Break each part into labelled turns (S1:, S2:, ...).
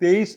S1: 23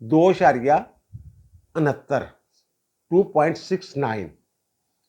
S1: 2.69, 2.69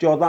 S1: 14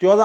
S1: 14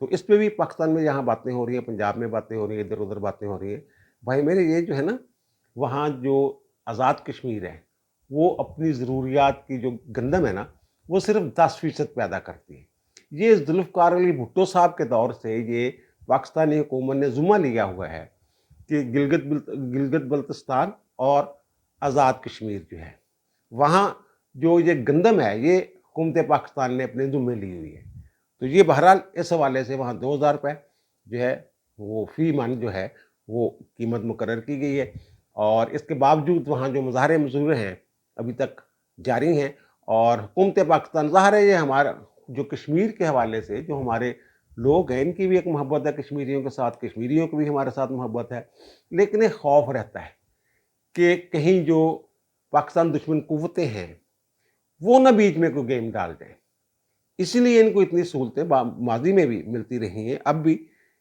S1: تو اس پہ بھی پاکستان میں جہاں باتیں ہو رہی ہیں، پنجاب میں باتیں ہو رہی ہیں، ادھر ادھر باتیں ہو رہی ہیں، بھائی میرے یہ جو ہے نا، وہاں جو آزاد کشمیر ہے وہ اپنی ضروریات کی جو گندم ہے نا وہ صرف 10% پیدا کرتی ہے۔ یہ ذوالفقار علی بھٹو صاحب کے دور سے یہ پاکستانی حکومت نے ذمہ لیا ہوا ہے کہ گلگت بلتستان اور آزاد کشمیر جو ہے وہاں جو یہ گندم ہے یہ حکومت پاکستان نے اپنے ذمہ لی ہوئی ہے۔ تو یہ بہرحال اس حوالے سے وہاں 2000 روپے جو ہے وہ فی من جو ہے وہ قیمت مقرر کی گئی ہے، اور اس کے باوجود وہاں جو مظاہرے مظاہرے ہیں ابھی تک جاری ہیں، اور حکومت پاکستان ظاہر ہے یہ ہمارا جو کشمیر کے حوالے سے جو ہمارے لوگ ہیں ان کی بھی ایک محبت ہے کشمیریوں کے ساتھ، کشمیریوں کی بھی ہمارے ساتھ محبت ہے، لیکن ایک خوف رہتا ہے کہ کہیں جو پاکستان دشمن قوتیں ہیں وہ نہ بیچ میں کوئی گیم ڈال دیں، اسی لیے ان کو اتنی سہولتیں ماضی میں بھی ملتی رہی ہیں، اب بھی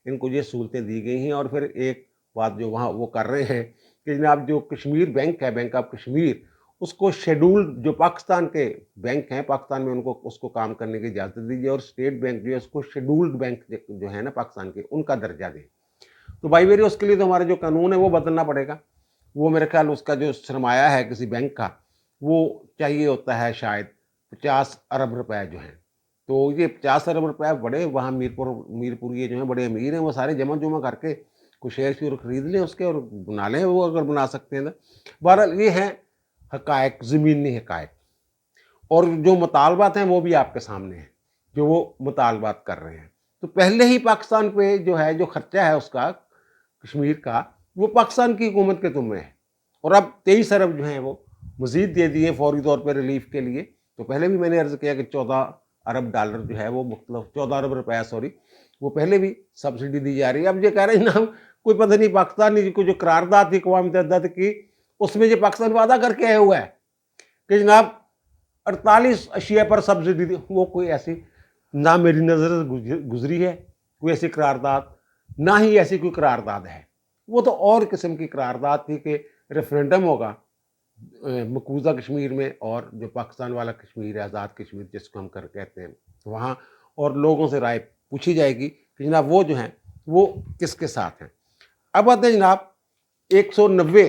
S1: ان کو یہ سہولتیں دی گئی ہیں۔ اور پھر ایک بات جو وہاں وہ کر رہے ہیں کہ جناب جو کشمیر بینک ہے، بینک آف کشمیر، اس کو شیڈولڈ جو پاکستان کے بینک ہیں پاکستان میں ان کو اس کو کام کرنے کی اجازت دیجیے، اور اسٹیٹ بینک جو ہے اس کو شیڈولڈ بینک جو ہے نا پاکستان کے ان کا درجہ دیں۔ تو بھائی میرے اس کے لیے تو ہمارا جو قانون ہے وہ بدلنا پڑے گا۔ وہ میرے خیال اس کا جو سرمایہ ہے کسی بینک کا وہ چاہیے ہوتا ہے شاید 50 ارب روپے جو ہیں، تو یہ 50 ارب روپے بڑے وہاں میرپور جو ہیں بڑے امیر ہیں، وہ سارے جمع کر کے کچھ شیئر شیئر خرید لیں اس کے اور بنا لیں، وہ اگر بنا سکتے ہیں تو۔ بہرحال یہ ہیں حقائق، زمینی حقائق، اور جو مطالبات ہیں وہ بھی آپ کے سامنے ہیں جو وہ مطالبات کر رہے ہیں۔ تو پہلے ہی پاکستان پہ جو ہے جو خرچہ ہے اس کا کشمیر کا وہ پاکستان کی حکومت کے ذمہ ہے، اور اب 23 ارب جو ہیں وہ مزید دے دیے فوری طور پہ ریلیف کے لیے۔ تو پہلے بھی میں نے عرض کیا کہ 14 ارب ڈالر جو ہے وہ مختلف 14 ارب روپے وہ پہلے بھی سبسڈی دی جا رہی ہے۔ اب یہ کہہ رہے ہیں نا کوئی پتہ نہیں پاکستان کو جو قرارداد تھی اقوام متحدہ کی اس میں یہ پاکستان وعدہ کر کے آیا ہوا ہے کہ جناب 48 اشیاء پر سبسڈی دی، وہ کوئی ایسی نہ میری نظر سے گزری ہے کوئی ایسی قرارداد، نہ ہی ایسی کوئی قرارداد ہے۔ وہ تو اور قسم کی قرارداد تھی کہ ریفرینڈم ہوگا مقبوضہ کشمیر میں، اور جو پاکستان والا کشمیر ہے آزاد کشمیر جس کو ہم کہتے ہیں وہاں، اور لوگوں سے رائے پوچھی جائے گی کہ جناب وہ جو ہیں وہ کس کے ساتھ ہیں۔ اب آتے ہیں جناب 190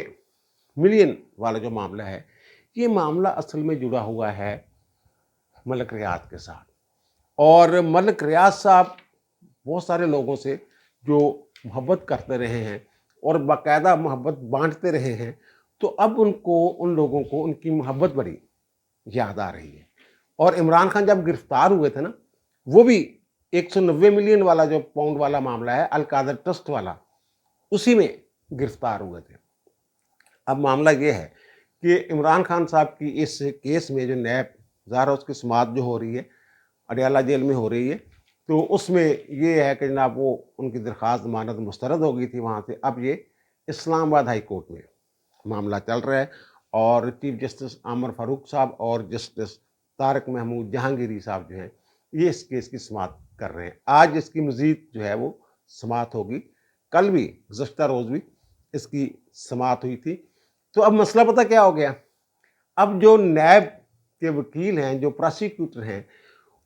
S1: ملین والا جو معاملہ ہے، یہ معاملہ اصل میں جڑا ہوا ہے ملک ریاض کے ساتھ، اور ملک ریاض صاحب بہت سارے لوگوں سے جو محبت کرتے رہے ہیں اور باقاعدہ محبت بانٹتے رہے ہیں، تو اب ان لوگوں کو ان کی محبت بڑی یاد آ رہی ہے۔ اور عمران خان جب گرفتار ہوئے تھے نا، وہ بھی 190 ملین والا جو پاؤنڈ والا معاملہ ہے القادر ٹرسٹ والا، اسی میں گرفتار ہوئے تھے۔ اب معاملہ یہ ہے کہ عمران خان صاحب کی اس کیس میں جو نیب ظاہر اس کی سماعت جو ہو رہی ہے اڈیالہ جیل میں ہو رہی ہے، تو اس میں یہ ہے کہ جناب وہ ان کی درخواست ضمانت مسترد ہو گئی تھی وہاں سے، اب یہ اسلام آباد ہائی کورٹ میں معاملہ چل رہا ہے، اور چیف جسٹس عامر فاروق صاحب اور جسٹس طارق محمود جہانگیری صاحب جو ہیں یہ اس کیس کی سماعت کر رہے ہیں۔ آج اس کی مزید جو ہے وہ سماعت ہوگی، کل بھی گزشتہ روز بھی اس کی سماعت ہوئی تھی۔ تو اب مسئلہ پتہ کیا ہو گیا، اب جو نیب کے وکیل ہیں، جو پراسیکیوٹر ہیں،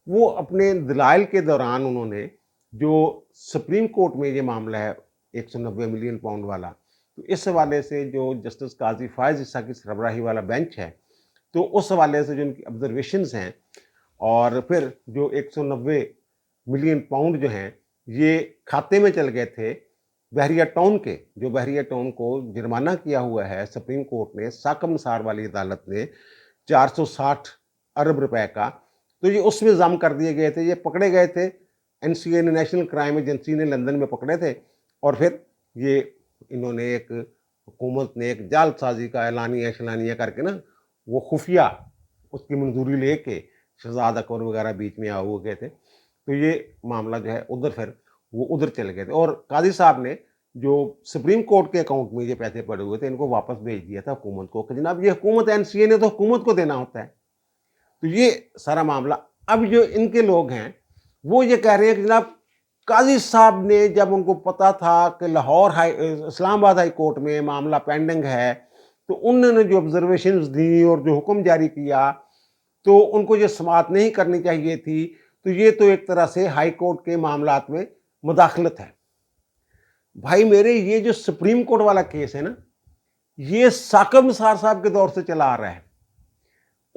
S1: وہ اپنے دلائل کے دوران انہوں نے جو سپریم کورٹ میں یہ معاملہ ہے 190 ملین پاؤنڈ والا، تو اس حوالے سے جو جسٹس قاضی فائز عیسیٰ کی سربراہی والا بینچ ہے، تو اس حوالے سے جو ان کی آبزرویشنز ہیں، اور پھر جو 190 ملین پاؤنڈ جو ہیں یہ کھاتے میں چل گئے تھے بحریہ ٹاؤن کے، جو بحریہ ٹاؤن کو جرمانہ کیا ہوا ہے سپریم کورٹ نے، ساکم نثار والی عدالت نے 460 ارب روپے کا، تو یہ اس میں ضم کر دیے گئے تھے۔ یہ پکڑے گئے تھے، NCA نے، نیشنل کرائم ایجنسی نے لندن میں پکڑے تھے، اور پھر یہ انہوں نے حکومت نے ایک جعل سازی کا اعلانیہ کر کے نا وہ خفیہ اس کی منظوری لے کے شہزاد اکبر وغیرہ بیچ میں ہوئے گئے تھے، تو یہ معاملہ جو ہے ادھر پھر وہ ادھر چلے گئے تھے، اور قاضی صاحب نے جو سپریم کورٹ کے اکاؤنٹ میں یہ پیسے پڑے ہوئے تھے ان کو واپس بھیج دیا تھا حکومت کو کہ جناب یہ حکومت NCA نے تو حکومت کو دینا ہوتا ہے۔ تو یہ سارا معاملہ، اب جو ان کے لوگ ہیں وہ یہ کہہ رہے ہیں کہ جناب قاضی صاحب نے جب ان کو پتا تھا کہ لاہور اسلام آباد ہائی کورٹ میں معاملہ پینڈنگ ہے، تو انہوں نے جو آبزرویشنز دیں اور جو حکم جاری کیا، تو ان کو یہ سماعت نہیں کرنی چاہیے تھی، تو یہ تو ایک طرح سے ہائی کورٹ کے معاملات میں مداخلت ہے۔ بھائی میرے یہ جو سپریم کورٹ والا کیس ہے نا، یہ ثاقب نثار صاحب کے دور سے چلا آ رہا ہے۔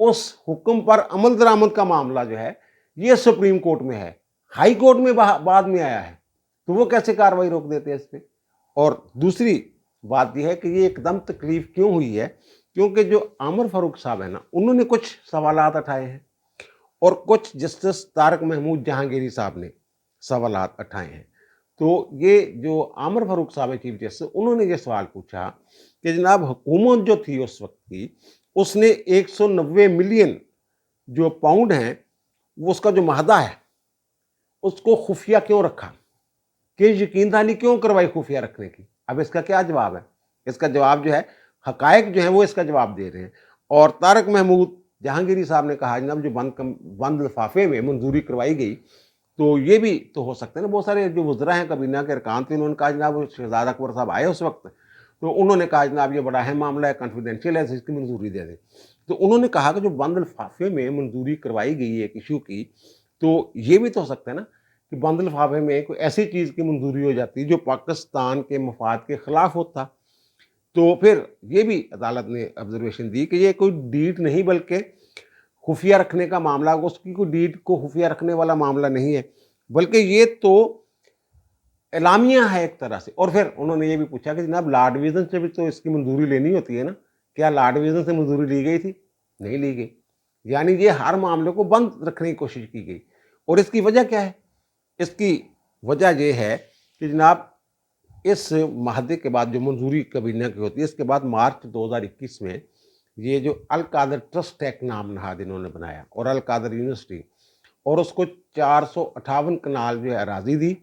S1: اس حکم پر عمل درآمد کا معاملہ جو ہے یہ سپریم کورٹ میں ہے، ہائی کورٹ میں بعد میں آیا ہے، تو وہ کیسے کاروائی روک دیتے ہیں اس پہ؟ اور دوسری بات یہ ہے کہ یہ ایک دم تکلیف کیوں ہوئی ہے، کیونکہ جو عامر فاروق صاحب ہیں نا، انہوں نے کچھ سوالات اٹھائے ہیں اور کچھ جسٹس طارق محمود جہانگیری صاحب نے سوالات اٹھائے ہیں۔ تو یہ جو عامر فاروق صاحب ہے چیف جسٹس، انہوں نے یہ سوال پوچھا کہ جناب حکومت جو تھی اس وقت کی، اس نے 190 ملین جو پاؤنڈ ہیں وہ اس کا جو معاہدہ ہے اس کو خفیہ کیوں رکھا، کہ یقین دہانی کیوں کروائی خفیہ رکھنے کی؟ اب اس کا کیا جواب ہے؟ اس کا جواب جو ہے، حقائق جو ہیں وہ اس کا جواب دے رہے ہیں۔ اور طارق محمود جہانگیری صاحب نے کہا جناب جو بند لفافے میں منظوری کروائی گئی، تو یہ بھی تو ہو سکتا ہے نا، بہت سارے جو وزراء ہیں کابینہ کے ارکان تھے، انہوں نے کہا جناب شہزاد اکبر صاحب آئے اس وقت، تو انہوں نے کہا جناب یہ بڑا اہم معاملہ ہے، کانفیڈینشیل ہے، اس کی منظوری دے دیں۔ تو انہوں نے کہا کہ جو بند لفافے میں منظوری کروائی گئی ہے ایک ایشو کی، تو یہ بھی تو ہو سکتا ہے نا کہ بند لفافے میں کوئی ایسی چیز کی منظوری ہو جاتی جو پاکستان کے مفاد کے خلاف ہوتا۔ تو پھر یہ بھی عدالت نے آبزرویشن دی کہ یہ کوئی ڈیٹ نہیں بلکہ خفیہ رکھنے کا معاملہ، اس کی کوئی ڈیٹ کو خفیہ رکھنے والا معاملہ نہیں ہے، بلکہ یہ تو اعلامیہ ہے ایک طرح سے۔ اور پھر انہوں نے یہ بھی پوچھا کہ جناب لارڈ ویژن سے بھی تو اس کی منظوری لینی ہوتی ہے نا، کیا لارڈ ویژن سے منظوری لی گئی تھی؟ نہیں لی گئی، یعنی یہ ہر معاملے کو بند رکھنے کی کوشش کی گئی۔ اور اس کی وجہ کیا ہے؟ اس کی وجہ یہ ہے کہ جناب اس معاہدے کے بعد جو منظوری کابینہ کی ہوتی ہے، اس کے بعد مارچ 2021 میں یہ جو القادر ٹرسٹ ایکٹ نام نہاد انہوں نے بنایا، اور القادر یونیورسٹی، اور اس کو 458 کنال جو ہے اراضی دی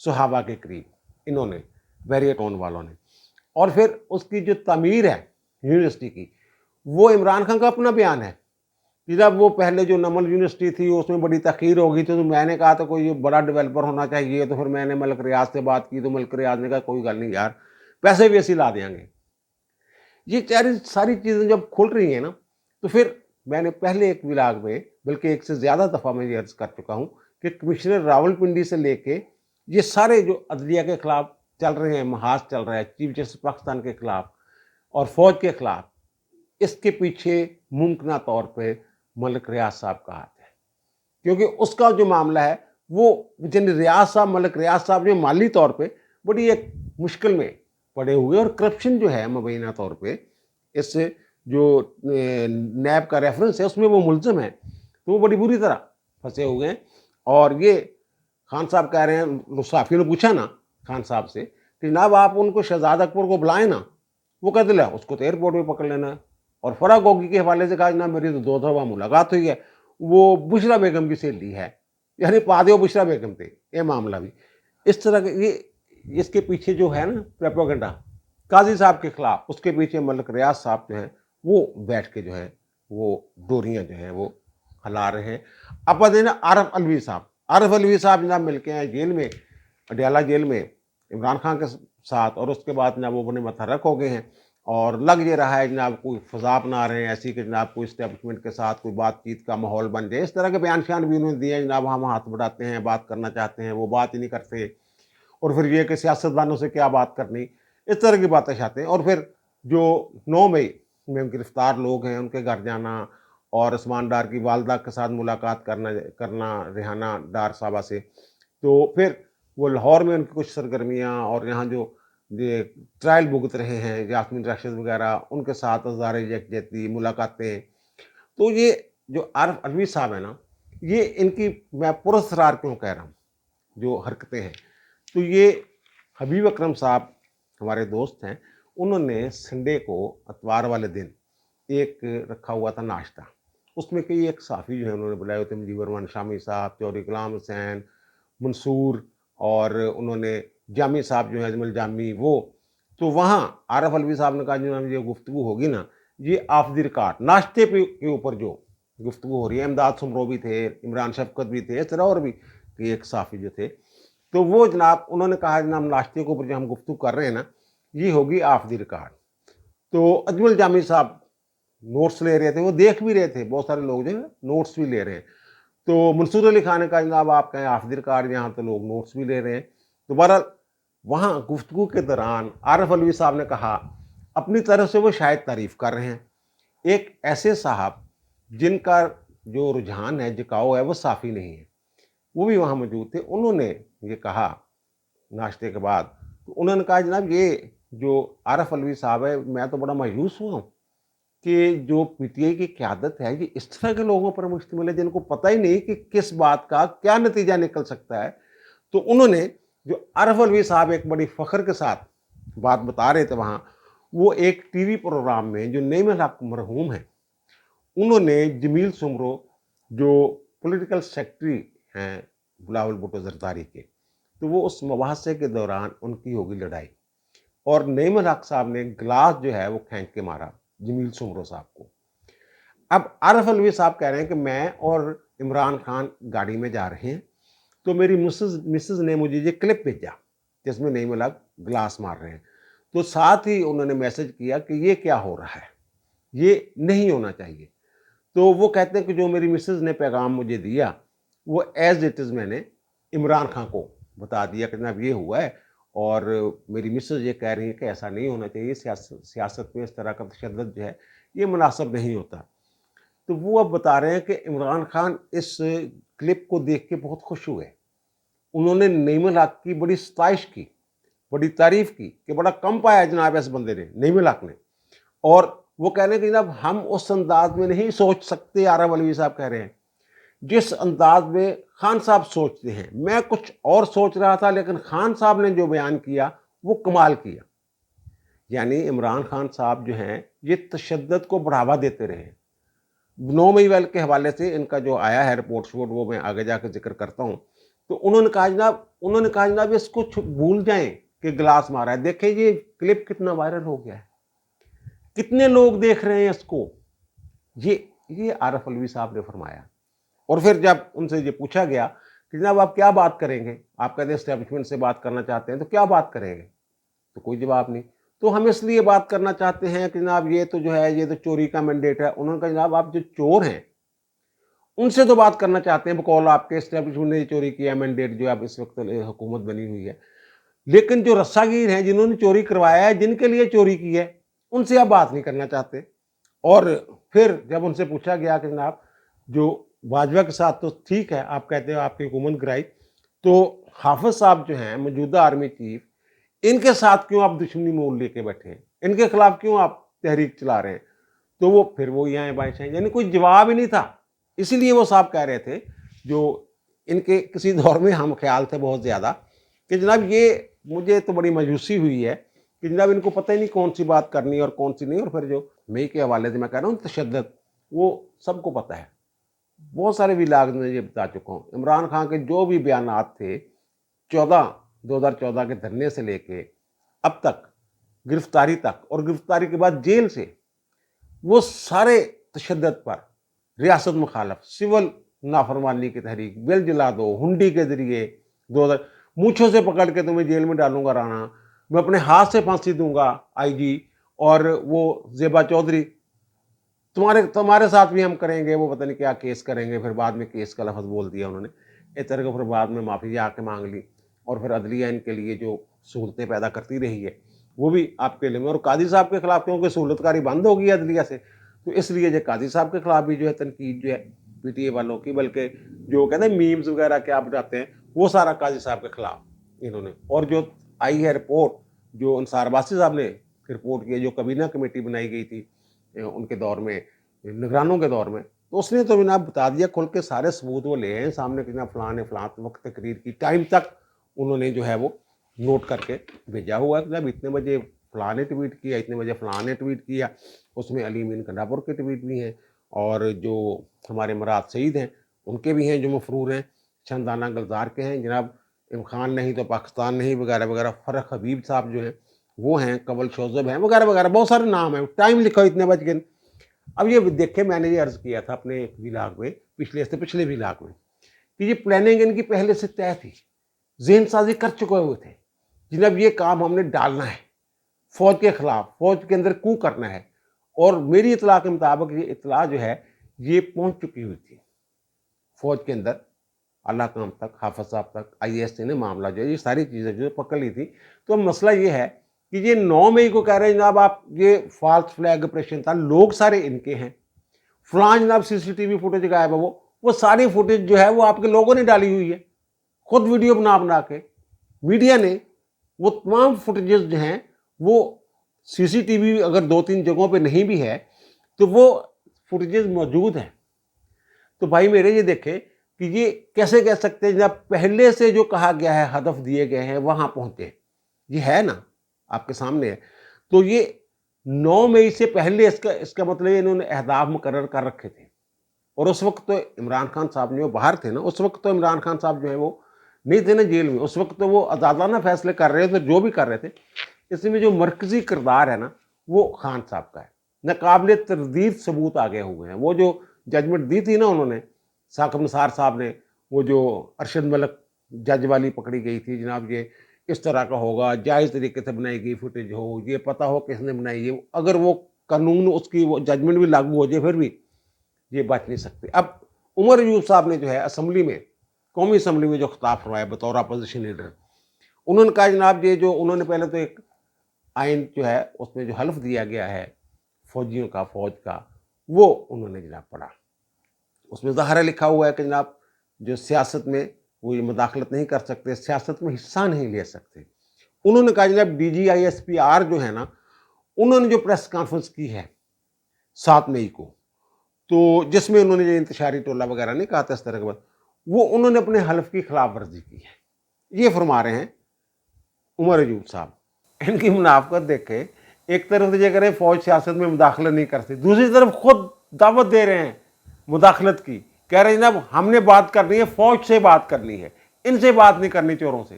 S1: صحابہ کے قریب، انہوں نے بیریٹون والوں نے۔ اور پھر اس کی جو تعمیر ہے یونیورسٹی کی، وہ عمران خان کا اپنا بیان ہے۔ جب وہ پہلے جو نمل یونیورسٹی تھی اس میں بڑی تاخیر ہو گئی تھی، تو میں نے کہا تھا کوئی بڑا ڈیولپر ہونا چاہیے، تو پھر میں نے ملک ریاض سے بات کی، تو ملک ریاض نے کہا کوئی گل نہیں یار، پیسے بھی ایسے لا دیں گے۔ یہ ساری چیزیں جب کھل رہی ہیں نا، تو پھر میں نے پہلے ایک ولاگ میں، بلکہ ایک سے زیادہ دفعہ میں یہ عرض کر چکا ہوں کہ کمشنر راول پنڈی سے لے کے یہ سارے جو عدلیہ کے خلاف چل رہے ہیں، محاذ چل رہا ہے چیف جسٹس پاکستان کے خلاف اور فوج کے خلاف، اس کے پیچھے ممکنہ طور پہ ملک ریاض صاحب کا ہاتھ ہے، کیونکہ اس کا جو معاملہ ہے وہ ریاض صاحب، ملک ریاض صاحب جو مالی طور پہ بڑی ایک مشکل میں پڑے ہوئے، اور کرپشن جو ہے مبینہ طور پہ اس سے جو نیب کا ریفرنس ہے اس میں وہ ملزم ہیں، تو وہ بڑی بری طرح پھنسے ہوئے ہیں۔ اور یہ خان صاحب کہہ رہے ہیں، صحافیوں نے پوچھا نا خان صاحب سے کہ جناب آپ ان کو شہزاد اکبر کو بلائیں نا، وہ کہتے لیں اس کو تو ایئرپورٹ پہ پکڑ لینا ہے۔ اور فرا گوگی کے حوالے سے کہا جناب میری تو 2 دفعہ ملاقات ہوئی ہے، وہ بشرا بیگم کی سہیلی ہے، یعنی پادے و بشرا بیگم تھے، یہ معاملہ بھی اس طرح کے۔ یہ اس کے پیچھے جو ہے نا پروپیگنڈا قاضی صاحب کے خلاف، اس کے پیچھے ملک ریاض صاحب جو ہیں وہ بیٹھ کے جو ہے وہ ڈوریاں جو ہیں وہ ہلا رہے ہیں۔ اب دینا عارف علوی صاحب جناب مل کے ہیں جیل میں، اڈیالہ جیل میں عمران خان کے ساتھ، اور اس کے بعد جناب وہ بڑے متحرک ہو گئے ہیں، اور لگ یہ رہا ہے جناب کوئی فضا اپنا رہے ہیں ایسی کہ جناب کوئی اسٹیبلشمنٹ کے ساتھ کوئی بات چیت کا ماحول بن جائے۔ اس طرح کے بیان شیان بھی انہوں نے دیے، جناب ہم ہاتھ بڑھاتے ہیں، بات کرنا چاہتے ہیں، وہ بات ہی نہیں کرتے، اور پھر یہ کہ سیاست دانوں سے کیا بات کرنی، اس طرح کی باتیں چاہتے ہیں۔ اور پھر جو 9 مئی میں گرفتار لوگ ہیں ان کے گھر جانا، اور عثمان ڈار کی والدہ کے ساتھ ملاقات کرنا ریحانہ ڈار صاحبہ سے، تو پھر وہ لاہور میں ان کی کچھ سرگرمیاں، اور یہاں جو ٹرائل بھگت رہے ہیں یاسمین راشد وغیرہ، ان کے ساتھ ہزار یکجہتی ملاقاتیں۔ تو یہ جو عارف علوی صاحب ہیں نا، یہ ان کی میں پراسرار کیوں کہہ رہا ہوں جو حرکتیں ہیں، تو یہ حبیب اکرم صاحب ہمارے دوست ہیں، انہوں نے سنڈے کو اتوار والے دن ایک رکھا ہوا تھا ناشتہ، اس میں کئی ایک صحافی جو ہے انہوں نے بلائے ہوئے تھے، مجیب الرحمان شامی صاحب، چودھری غلام حسین، منصور، اور انہوں نے جامی صاحب جو ہیں اجمل جامی، وہ تو وہاں عارف علوی صاحب نے کہا جناب یہ گفتگو ہوگی نا یہ آف دی ریکارڈ، ناشتے کے اوپر جو گفتگو ہو رہی ہے، امداد سمرو بھی تھے، عمران شفقت بھی تھے، اس طرح اور بھی ایک صحافی جو تھے، تو وہ جناب انہوں نے کہا جناب ناشتے کے اوپر جو ہم گفتگو کر رہے ہیں نا یہ ہوگی آف دی ریکارڈ۔ تو اجمل جامی صاحب نوٹس لے رہے تھے، وہ دیکھ بھی رہے تھے، بہت سارے لوگ جو ہے نوٹس بھی لے رہے ہیں، تو منصور علی خان نے کہا جناب آپ کہیں آف دی ریکارڈ، یہاں تو لوگ نوٹس بھی لے رہے ہیں. تو بہرحال وہاں گفتگو کے دوران عارف علوی صاحب نے کہا اپنی طرف سے وہ شاید تعریف کر رہے ہیں، ایک ایسے صاحب جن کا جو رجحان ہے، جھکاؤ ہے، وہ صافی نہیں ہے، وہ بھی وہاں موجود تھے. انہوں نے یہ کہا ناشتے کے بعد، تو انہوں نے کہا جناب یہ جو عارف علوی صاحب ہے، میں تو بڑا مایوس ہوا ہوں کہ جو پی ٹی آئی کی قیادت ہے یہ اس طرح کے لوگوں پر مشتمل ہے جن کو پتہ ہی نہیں کہ کس بات کا کیا نتیجہ نکل سکتا ہے. تو انہوں نے جو عارف علوی صاحب ایک بڑی فخر کے ساتھ بات بتا رہے تھے وہاں، وہ ایک ٹی وی پروگرام میں جو نعیم الحق مرحوم ہیں، انہوں نے جمیل سمرو جو پولیٹیکل سیکرٹری ہیں بلاول بھٹو زرداری کے، تو وہ اس مباحثے کے دوران ان کی ہوگی لڑائی، اور نعیم الحق صاحب نے گلاس جو ہے وہ کھینچ کے مارا جمیل سمرو صاحب کو. اب عارف علوی صاحب کہہ رہے ہیں کہ میں اور عمران خان گاڑی میں جا رہے ہیں، تو میری مسز نے مجھے یہ کلپ بھیجا جس میں نعیم الحق گلاس مار رہے ہیں. تو ساتھ ہی انہوں نے میسج کیا کہ یہ کیا ہو رہا ہے، یہ نہیں ہونا چاہیے. تو وہ کہتے ہیں کہ جو میری مسز نے پیغام مجھے دیا وہ ایز اٹ از میں نے عمران خان کو بتا دیا کہ جناب یہ ہوا ہے، اور میری مسز یہ کہہ رہی ہیں کہ ایسا نہیں ہونا چاہیے، سیاست میں اس طرح کا تشدد جو ہے یہ مناسب نہیں ہوتا. تو وہ اب بتا رہے ہیں کہ عمران خان اس کلپ کو دیکھ کے بہت خوش ہوئے. انہوں نے نعیم الحق کی بڑی ستائش کی، بڑی تعریف کی کہ بڑا کم پایا جناب اس بندے نے، نعیم الحق نے. اور وہ کہہ رہے ہیں کہ جناب ہم اس انداز میں نہیں سوچ سکتے، عارف علوی صاحب کہہ رہے ہیں، جس انداز میں خان صاحب سوچتے ہیں. میں کچھ اور سوچ رہا تھا لیکن خان صاحب نے جو بیان کیا وہ کمال کیا. یعنی عمران خان صاحب جو ہیں یہ تشدد کو بڑھاوا دیتے رہے. 9 مئی ویل کے حوالے سے ان کا جو آیا ہے رپورٹ شوٹ، وہ میں آگے جا کے ذکر کرتا ہوں. تو انہوں نے کہا جناب اس کو بھول جائیں کہ گلاس مارا ہے. دیکھیں یہ کلپ کتنا وائرل ہو گیا ہے، کتنے لوگ دیکھ رہے ہیں اس کو. یہ عارف علوی صاحب نے فرمایا. اور پھر جب ان سے یہ پوچھا گیا کہ جناب آپ کیا بات کریں گے، آپ کہتے ہیں اسٹیبلشمنٹ سے بات کرنا چاہتے ہیں، تو کیا بات کریں گے؟ تو کوئی جواب نہیں. تو ہم اس لیے بات کرنا چاہتے ہیں کہ جناب یہ تو جو ہے یہ تو چوری کا مینڈیٹ ہے. انہوں نے کہا جناب آپ جو چور ہیں ان سے تو بات کرنا چاہتے ہیں، بقول آپ کے اسٹیبلشمنٹ نے چوری کیا مینڈیٹ جو اب اس وقت حکومت بنی ہوئی ہے، لیکن جو رسا گیر ہیں جنہوں نے چوری کروایا ہے، جن کے لیے چوری کی ہے، ان سے آپ بات نہیں کرنا چاہتے. اور پھر جب ان سے پوچھا گیا کہ جناب جو باجوہ کے ساتھ تو ٹھیک ہے آپ کہتے ہیں آپ کی حکومت گرائی، تو حافظ صاحب جو ہیں موجودہ آرمی چیف، ان کے ساتھ کیوں آپ دشمنی مول لے کے بیٹھے ہیں، ان کے خلاف کیوں آپ تحریک چلا رہے ہیں؟ تو وہ پھر وہ یہاں بائیں شائیں، یعنی کوئی جواب ہی نہیں تھا. اسی لیے وہ صاحب کہہ رہے تھے جو ان کے کسی دور میں ہم خیال تھے بہت زیادہ کہ جناب یہ مجھے تو بڑی مایوسی ہوئی ہے کہ جناب ان کو پتہ ہی نہیں کون سی بات کرنی اور کون سی نہیں. اور پھر جو مئی کے حوالے سے میں کہہ رہا ہوں تشدد، وہ سب کو پتہ ہے، بہت سارے ولاگ میں یہ بتا چکا ہوں. عمران خان کے جو بھی بیانات تھے 2014 کے دھرنے سے لے کے اب تک گرفتاری تک، اور گرفتاری کے بعد جیل سے، وہ سارے تشدد پر، ریاست مخالف، سول نافرمانی کی تحریک، بل جلا دو، ہنڈی کے ذریعے 2000 مونچھوں سے پکڑ کے تمہیں جیل میں ڈالوں گا رانا، میں اپنے ہاتھ سے پھانسی دوں گا آئی جی، اور وہ زیبا چودھری تمہارے ساتھ بھی ہم کریں گے، وہ پتہ نہیں کیا کیس کریں گے. پھر بعد میں کیس کا لفظ بول دیا انہوں نے اس طرح کے، پھر بعد میں معافی جا کے مانگ لی. اور پھر عدلیہ ان کے لیے جو سہولتیں پیدا کرتی رہی ہے وہ بھی آپ کے لیے. اور قاضی صاحب کے خلاف کیونکہ سہولت کاری بند ہو گئی عدلیہ سے، تو اس لیے جو قاضی صاحب کے خلاف بھی جو ہے تنقید جو ہے پی ٹی اے والوں کی، بلکہ جو کہتے ہیں میمز وغیرہ کیا بتاتے ہیں، وہ سارا قاضی صاحب کے خلاف انہوں نے. اور جو آئی ہے رپورٹ جو انصار عباسی صاحب نے رپورٹ کی، جو کابینہ کمیٹی بنائی گئی تھی ان کے دور میں، نگرانوں کے دور میں، تو اس نے تو جناب بتا دیا کھل کے، سارے ثبوت وہ لے ہیں سامنے کہ جناب فلاں نے فلاں وقت تقریر کی، ٹائم تک انہوں نے جو ہے وہ نوٹ کر کے بھیجا ہوا ہے کہ جب اتنے بجے فلاں نے ٹویٹ کیا، اتنے بجے فلاں نے ٹویٹ کیا. اس میں علی مین کنڈاپور کے ٹویٹ بھی ہیں، اور جو ہمارے مراد سعید ہیں ان کے بھی ہیں جو مفرور ہیں، چندانہ گلزار کے ہیں، جناب خان نہیں تو پاکستان نہیں وغیرہ وغیرہ، فرق حبیب صاحب جو ہیں وہ ہیں، کنول شوذب ہیں وغیرہ وغیرہ، بہت سارے نام ہیں. ٹائم لکھو اتنے بج کے. اب یہ دیکھیں میں نے یہ عرض کیا تھا اپنے ولاگ میں، پچھلے ولاگ میں، کہ یہ پلاننگ ان کی پہلے سے طے تھی، ذہن سازی کر چکے ہوئے تھے جناب یہ کام ہم نے ڈالنا ہے فوج کے خلاف، فوج کے اندر کو کرنا ہے. اور میری اطلاع کے مطابق یہ اطلاع جو ہے یہ پہنچ چکی ہوئی تھی فوج کے اندر اعلیٰ کام تک، حافظ صاحب تک، IAS نے معاملہ جو ہے یہ ساری چیزیں جو پکڑ لی تھی. تو مسئلہ یہ ہے کہ یہ 9 مئی کو کہہ رہے ہیں جناب آپ یہ فالس فلیگ آپریشن تھا، لوگ سارے ان کے ہیں، فلاں جناب CCTV فوٹیج غائب ہے. وہ ساری فوٹیج جو ہے وہ آپ کے لوگوں نے ڈالی ہوئی ہے، خود ویڈیو بنا کے میڈیا نے. وہ تمام فوٹیجز جو ہیں وہ CCTV اگر 2-3 جگہوں پہ نہیں بھی ہے تو وہ فوٹیجز موجود ہیں. تو بھائی میرے یہ دیکھیں کہ یہ کیسے کہہ سکتے ہیں جب پہلے سے جو کہا گیا ہے ہدف دیے گئے ہیں وہاں پہنچے. یہ ہے نا آپ کے سامنے ہے. تو یہ 9 مئی سے پہلے اس کا مطلب انہوں نے اہداف مقرر کر رکھے تھے. اور اس وقت تو عمران خان صاحب جو باہر تھے نا، اس وقت تو عمران خان صاحب جو ہیں وہ نہیں تھے نا جیل میں. اس وقت تو وہ آزادانہ فیصلے کر رہے تھے جو بھی کر رہے تھے. اس میں جو مرکزی کردار ہے نا وہ خان صاحب کا ہے. ناقابل تردید ثبوت آگے ہوئے ہیں. وہ جو ججمنٹ دی تھی نا انہوں نے، ثاقب نثار صاحب نے، وہ جو ارشد ملک جج والی پکڑی گئی تھی جناب، یہ اس طرح کا ہوگا، جائز طریقے سے بنائی گئی فوٹیج ہو، یہ پتہ ہو کس نے بنائی ہے، اگر وہ قانون اس کی وہ ججمنٹ بھی لاگو ہو جائے پھر بھی یہ بچ نہیں سکتے. اب عمر ایوب صاحب نے جو ہے اسمبلی میں، قومی اسمبلی میں جو خطاب فرمایا بطور اپوزیشن لیڈر، انہوں نے کہا جناب یہ جو انہوں نے پہلے تو ایک آئین جو ہے اس میں جو حلف دیا گیا ہے فوجیوں کا، فوج کا، وہ انہوں نے جناب پڑھا. اس میں ظاہر لکھا ہوا ہے کہ جناب جو سیاست میں وہ یہ مداخلت نہیں کر سکتے، سیاست میں حصہ نہیں لے سکتے. انہوں نے کہا جناب DGISPR جو ہے نا، انہوں نے جو پریس کانفرنس کی ہے 7 مئی کو، تو جس میں انہوں نے جو انتشاری ٹولہ وغیرہ نہیں کہا تھا اس طرح کے بعد، وہ انہوں نے اپنے حلف کی خلاف ورزی کی ہے. یہ فرما رہے ہیں عمر ایوب صاحب. ان کی منافقت دیکھیں، ایک طرف یہ کہہ رہے ہیں فوج سیاست میں مداخلت نہیں کرتی، دوسری طرف خود دعوت دے رہے ہیں مداخلت کی. کہہ رہے ہیں جناب ہم نے بات کرنی ہے، فوج سے بات کرنی ہے، ان سے بات نہیں کرنی چوروں سے.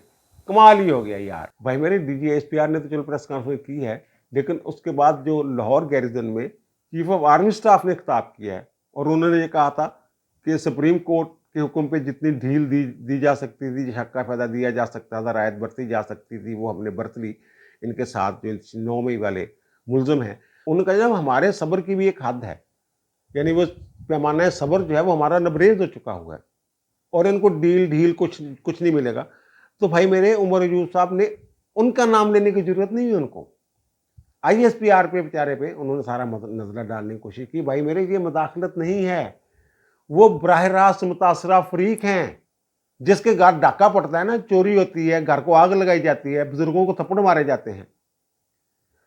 S1: کمال ہی ہو گیا یار. بھائی میرے DGISPR نے تو چلو پریس کانفرنس کی ہے، لیکن اس کے بعد جو لاہور گیریزن میں چیف آف آرمی سٹاف نے خطاب کیا ہے اور انہوں نے یہ کہا تھا کہ سپریم کورٹ کے حکم پہ جتنی ڈھیل دی جا سکتی تھی، شک کا فائدہ دیا جا سکتا تھا، رعایت برتی جا سکتی تھی، وہ ہم نے برت لی. ان کے ساتھ جو 9 مئی والے ملزم ہیں انہوں نے کہا جناب ہمارے صبر کی بھی ایک حد ہے، یعنی وہ پیمانہ صبر جو ہے وہ ہمارا لبریز ہو چکا ہوا ہے اور ان کو ڈھیل کچھ نہیں ملے گا. تو بھائی میرے عمر ایوب صاحب نے ان کا نام لینے کی ضرورت نہیں ہے. ان کو ISPR پہ بیچارے پہ انہوں نے سارا نظرہ ڈالنے کی کوشش کی. بھائی میرے یہ مداخلت نہیں ہے، وہ براہ راست متاثرہ فریق ہیں. جس کے گھر ڈاکہ پڑتا ہے نا، چوری ہوتی ہے، گھر کو آگ لگائی جاتی ہے، بزرگوں کو تھپڑ مارے جاتے ہیں،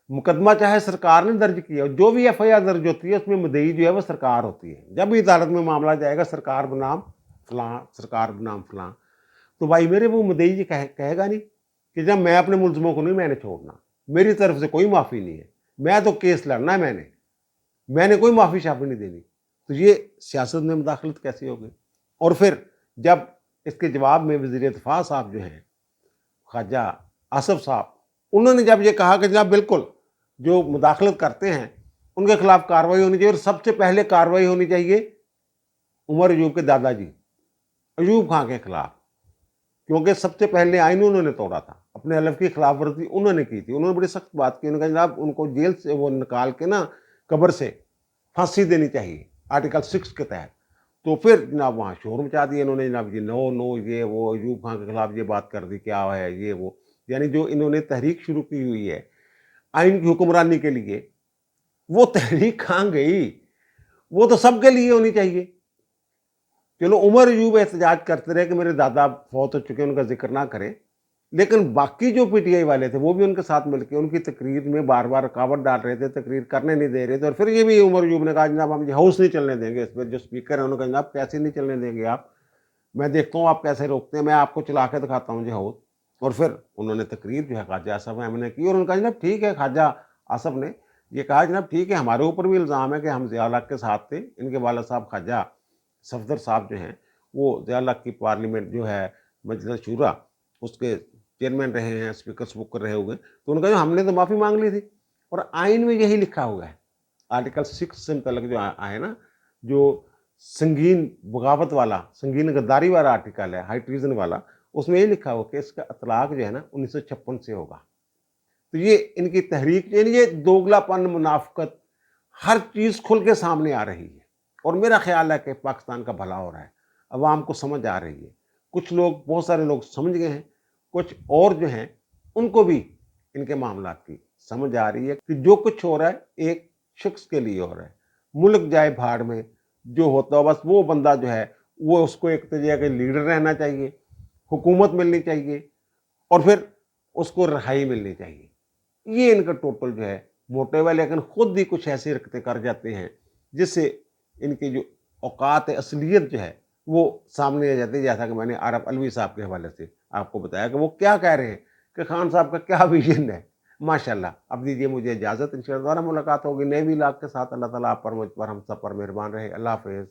S1: مقدمہ چاہے سرکار نے درج کیا، جو بھی FIR درج ہوتی ہے اس میں مدعی جو ہے وہ سرکار ہوتی ہے. جب بھی عدالت میں معاملہ جائے گا سرکار بنام فلاں، سرکار بنام فلاں. تو بھائی میرے وہ مدعی یہ کہے گا نہیں کہ جب میں اپنے ملزموں کو نہیں میں نے چھوڑنا، میری طرف سے کوئی معافی نہیں ہے، میں تو کیس لڑنا ہے، میں نے کوئی معافی شافی نہیں دینی. تو یہ سیاست میں مداخلت کیسی ہوگی؟ اور پھر جب اس کے جواب میں وزیر دفاع صاحب جو ہیں خواجہ آصف صاحب، انہوں نے جب یہ کہا کہ جناب بالکل جو مداخلت کرتے ہیں ان کے خلاف کارروائی ہونی چاہیے، اور سب سے پہلے کارروائی ہونی چاہیے عمر ایوب کے دادا جی ایوب خان کے خلاف، کیونکہ سب سے پہلے آئین انہوں نے توڑا تھا، اپنے حلف کی خلاف ورزی انہوں نے کی تھی. انہوں نے بڑی سخت بات کی. انہوں نے کہا جناب ان کو جیل سے وہ نکال کے نا قبر سے پھانسی دینی چاہیے آرٹیکل 6 کے تحت. تو پھر جناب وہاں شور مچا دیا انہوں نے، جناب یہ نو یہ وہ ایوب خان کے خلاف یہ بات کر دی، کیا ہے یہ وہ. یعنی جو انہوں نے تحریک شروع کی ہوئی ہے آئین کی حکمرانی کے لیے، وہ تحریک کہاں گئی؟ وہ تو سب کے لیے ہونی چاہیے. چلو عمر ایوب احتجاج کرتے رہے کہ میرے دادا فوت ہو چکے، ان کا ذکر نہ کریں، لیکن باقی جو PTI والے تھے وہ بھی ان کے ساتھ مل کے ان کی تقریر میں بار بار رکاوٹ ڈال رہے تھے، تقریر کرنے نہیں دے رہے تھے. اور پھر یہ بھی عمر ایوب نے کہا جناب ہم یہ ہاؤس نہیں چلنے دیں گے. اس پہ جو اسپیکر ہیں انہوں نے کہا جناب کیسے نہیں چلنے دیں گے آپ، میں دیکھتا ہوں آپ کیسے روکتے ہیں، میں آپ کو چلا کے دکھاتا ہوں یہ ہاؤس. اور پھر انہوں نے تقریر جو ہے خواجہ آصف احمد نے کی، اور انہوں نے کہا جناب ٹھیک ہے. خواجہ آصف نے یہ کہا جناب ٹھیک ہے، ہمارے اوپر بھی الزام ہے کہ ہم ضیاء الحق کے ساتھ تھے. ان کے والد صاحب خواجہ صفدر صاحب جو ہیں وہ ضیاء الحق کی پارلیمنٹ جو ہے مجلس شورا اس کے چیئرمین رہے ہیں، اسپیکر رہے ہوئے. تو انہوں نے کہا ہم نے تو معافی مانگ لی تھی، اور آئین میں یہی لکھا ہوا ہے آرٹیکل 6 سے متعلق جو آئے نا، جو سنگین بغاوت والا، سنگین غداری والا آرٹیکل ہے، ہائی ٹریزن والا، اس میں یہ لکھا ہوا کہ اس کا اطلاق جو ہے نا 1956 سے ہوگا. تو یہ ان کی تحریک، یعنی یہ دوگلا پن، منافقت، ہر چیز کھل کے سامنے آ رہی ہے. اور میرا خیال ہے کہ پاکستان کا بھلا ہو رہا ہے. عوام کو سمجھ آ رہی ہے. کچھ لوگ، بہت سارے لوگ سمجھ گئے ہیں، کچھ اور جو ہیں ان کو بھی ان کے معاملات کی سمجھ آ رہی ہے کہ جو کچھ ہو رہا ہے ایک شخص کے لیے ہو رہا ہے. ملک جائے بھاڑ میں، جو ہوتا ہو بس وہ بندہ جو ہے وہ اس کو ایک طرح کا لیڈر رہنا چاہیے، حکومت ملنی چاہیے، اور پھر اس کو رہائی ملنی چاہیے. یہ ان کا ٹوٹل جو ہے موٹیو ہے. لیکن خود بھی کچھ ایسے رکھتے کر جاتے ہیں جس سے ان کی جو اوقات اصلیت جو ہے وہ سامنے آ جاتی ہے. جیسا کہ میں نے عارف علوی صاحب کے حوالے سے آپ کو بتایا کہ وہ کیا کہہ رہے ہیں کہ خان صاحب کا کیا ویژن ہے. ماشاءاللہ. اب دیجیے مجھے اجازت، انشاءاللہ دوبارہ ملاقات ہوگی نئے ویلاگ کے ساتھ. اللہ تعالیٰ آپ پر، مجھ پر، ہم سب پر مہربان رہے. اللہ حافظ.